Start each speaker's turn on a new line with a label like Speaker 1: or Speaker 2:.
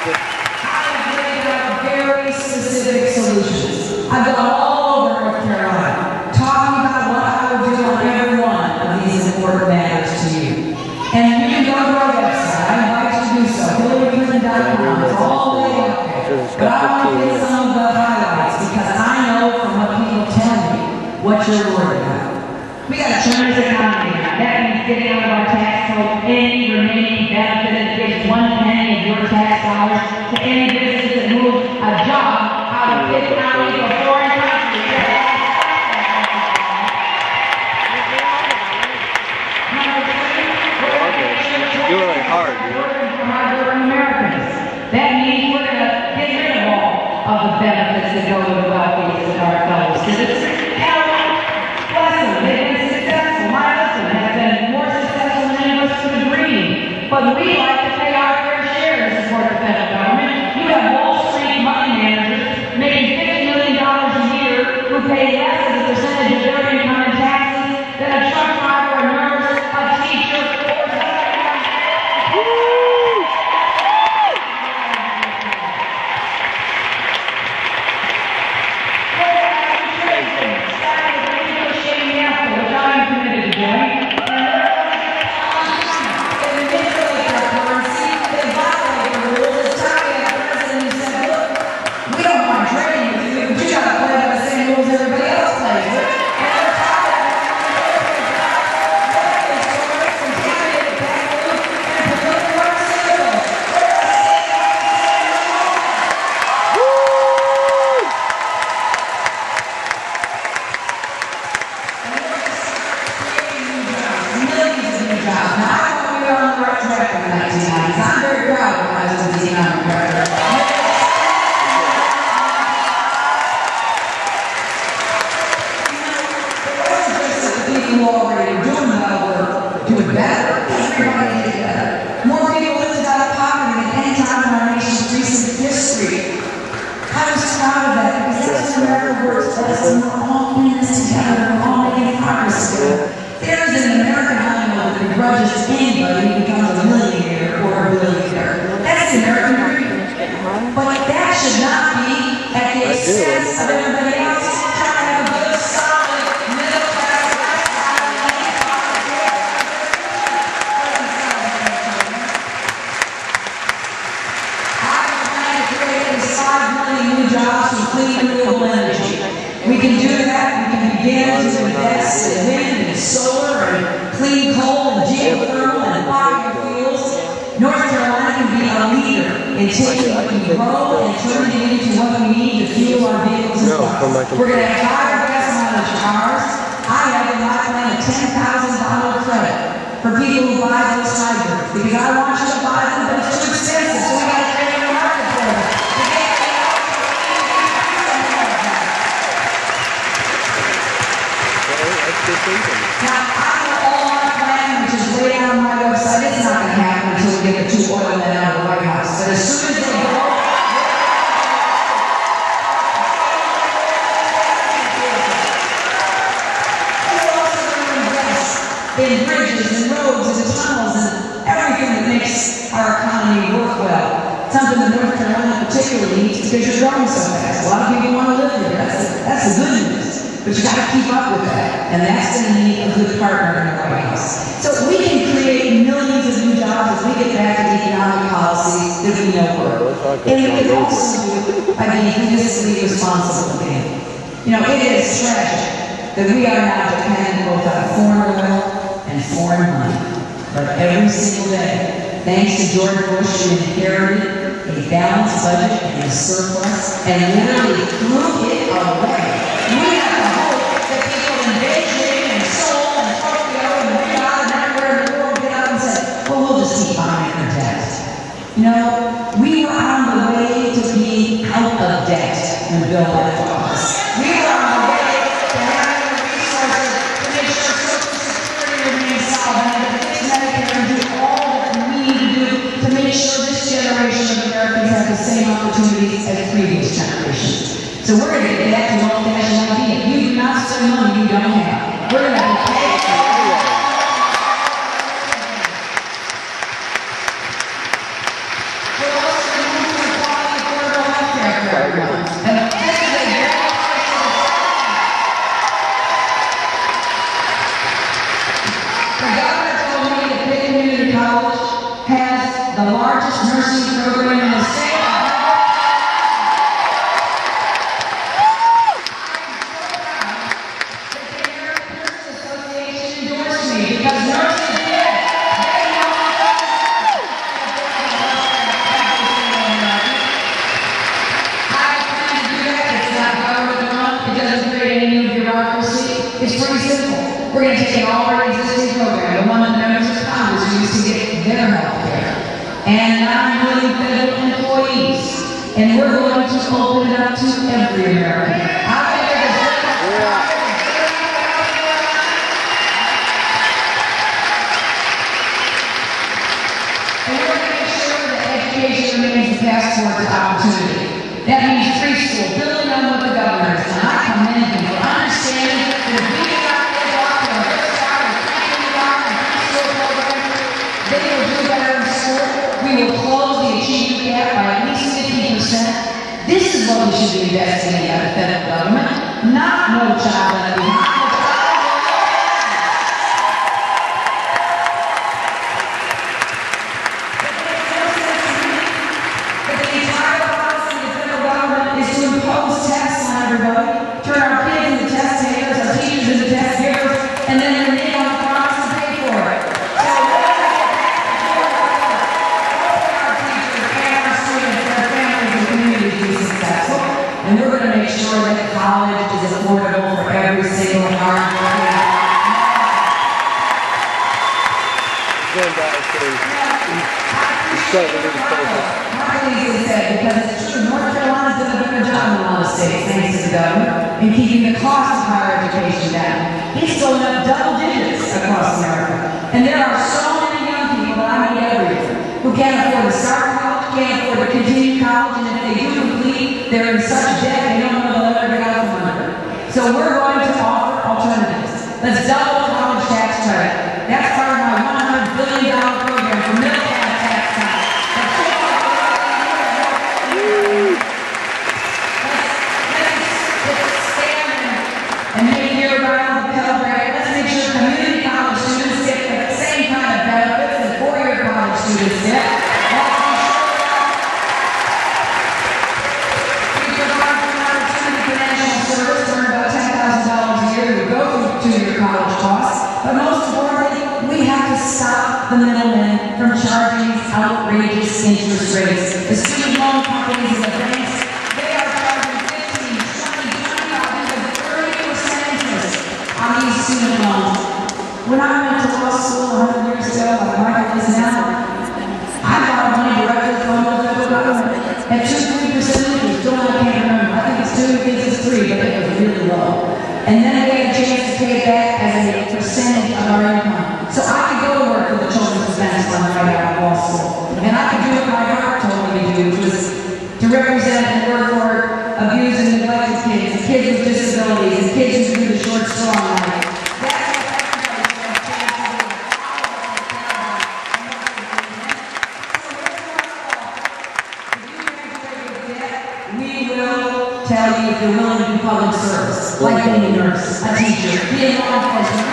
Speaker 1: I've laid out very specific solutions. I've gone all over North Carolina, talking about what I would do on every one of these important matters to you. And you can go to our website. I invite you to do so. HillaryClinton.com. It's all laid out there. But I want to get some of the highlights because I know from what people tell me what you're worried about. We got a tremendous economy. That means getting out of our tax code any remaining benefit that gives 1 penny of your tax dollars to any business that moves a job out of this county to a foreign country.
Speaker 2: You're really hard, dude.
Speaker 1: Americans. That means we're going to get rid of all of the benefits that go to the wealthiest of our fellows. Because it's bless them. They've been successful. My husband has been more successful than any of us could dream. But we like to pay our fair share to support the federal government. You have Wall Street money managers making $50 million a year who pay less as a percentage of their income in taxes than a truck driver, a nurse, a teacher, or we're going to have higher gas mileage cars. I have a lifeline of $10,000 credit for people who buy those hybrids because I want you to buy them, but it's too expensive, so we got to create a market for them. Now, I have all our plan, which is laid out on my website. It's not going to happen until we get the 2 oil men out of the White House. But as soon as they go, in bridges and roads and tunnels and everything that makes our economy work well. Something that North Carolina particularly needs because you're growing so fast. A lot of people want to live here. That's the good news. But you got to keep up with that. And that's going to need a good partner in the White House. So we can create millions of new jobs if we get back to the economic policy that we know work. And we can also do it by being fiscally responsible again. You know, it is tragic that we are now dependent both on foreign oil and foreign money. But every single day, thanks to George Bush, we inherited a balanced budget and a surplus, and literally threw it away. We have to hope that people in Beijing and Seoul and Tokyo and Riyadh and everywhere in the world get up and say, well, we'll just keep buying our debt. You know, we were on the way to being out of debt when Bill left office. We were on the way to having the resources to make sure Social Security remains solvent, to fix Medicare and do all that we need to do to make sure this generation of Americans have the same opportunities as previous generations. So we're going to get back to an old-fashioned idea. You do not spend money you don't have. We're going to be paid for it. free America. I'm going to make a difference. And we're going to make sure that education remains the passport to opportunity. That means free school, building on what the governor has done. I commend him for understanding that if we get our kids off to a good start and pre-kindergarten and preschool program, they will do better in school. We will close the achievement gap by at least 50%. This is what we should be investing in by the federal government, not no child left behind. Turn our kids into test takers, our teachers into test givers, and then their name on the promise to pay for it. So we're going to get back to our teachers and our students, our families and communities to be successful. And we're going to make sure that college is affordable for every single hard-working. Because it's true, North Carolina's done a better job in a lot of states, thanks to the governor, in keeping the cost of higher education down. It's going up double digits across America. And there are so many young people that I meet every year who can't afford to start college, can't afford to continue college, and if they do complete, they're in such debt they don't know they'll ever get out from under it. So we're going to offer alternatives. Let's double the college tax credit. That's part of my $100 billion program for middle-class tax time. And make it around the Pell Grant. Let's make sure community college students get the same kind of benefits that four-year college students get. We provide an opportunity for national service to earn about $10,000 a year to go through two-year college costs. But most importantly, we have to stop the middlemen from charging these outrageous interest rates. The student loan companies and the banks, they are charging 15, 20, 25, on these student loans. When I went to law school 100 years ago, like Michael is now, I borrowed money directly from the federal government at 2-3% interest. Don't I can't remember. I think it's 2, I think it's 3, but it was really low. And then I get a chance to pay it back as a percentage of our income. So I could go to work for the Children's Defense Fund right out of law school. And I could do what my heart told me to do, which was to represent and work for abused and neglected kids, and kids with disabilities, and kids who do the short straw in life. That's what everybody's going to stand to do. If you graduate with debt, we will tell you if you're willing to do public service, like being a nurse, a teacher, being a law enforcement,